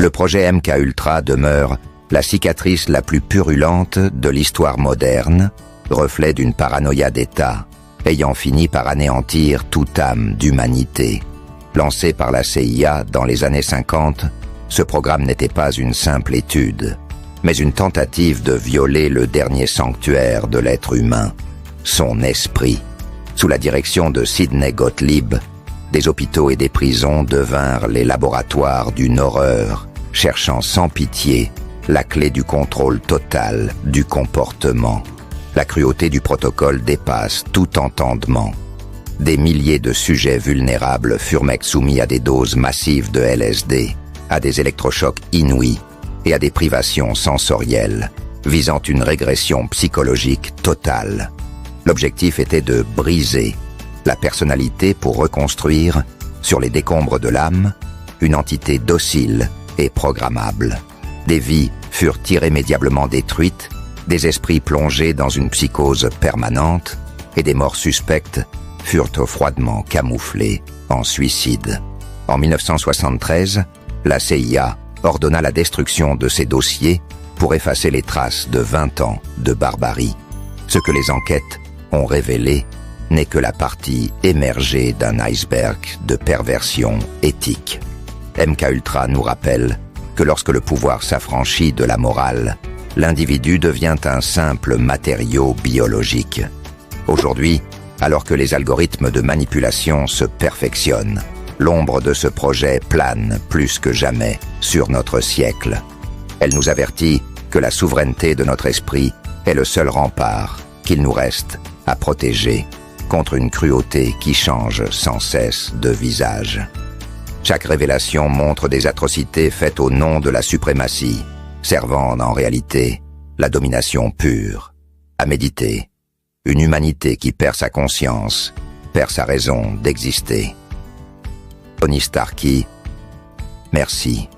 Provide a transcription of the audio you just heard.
le projet MKUltra demeure la cicatrice la plus purulente de l'histoire moderne, reflet d'une paranoïa d'État, ayant fini par anéantir toute âme d'humanité. Lancé par la CIA dans les années 50, ce programme n'était pas une simple étude, mais une tentative de violer le dernier sanctuaire de l'être humain, son esprit. Sous la direction de Sidney Gottlieb, des hôpitaux et des prisons devinrent les laboratoires d'une horreur, cherchant sans pitié la clé du contrôle total du comportement. La cruauté du protocole dépasse tout entendement. Des milliers de sujets vulnérables furent soumis à des doses massives de LSD, à des électrochocs inouïs et à des privations sensorielles, visant une régression psychologique totale. L'objectif était de briser la personnalité pour reconstruire, sur les décombres de l'âme, une entité docile et programmable. Des vies furent irrémédiablement détruites, des esprits plongés dans une psychose permanente, et des morts suspectes furent froidement camouflées en suicide. En 1973, la CIA ordonna la destruction de ces dossiers pour effacer les traces de 20 ans de barbarie. Ce que les enquêtes ont révélé n'est que la partie émergée d'un iceberg de perversion éthique. MKUltra nous rappelle que lorsque le pouvoir s'affranchit de la morale, l'individu devient un simple matériau biologique. Aujourd'hui, alors que les algorithmes de manipulation se perfectionnent, l'ombre de ce projet plane plus que jamais sur notre siècle. Elle nous avertit que la souveraineté de notre esprit est le seul rempart qu'il nous reste à protéger contre une cruauté qui change sans cesse de visage. Chaque révélation montre des atrocités faites au nom de la suprématie, servant en réalité la domination pure. À méditer, une humanité qui perd sa conscience, perd sa raison d'exister. Tony Starkey, merci.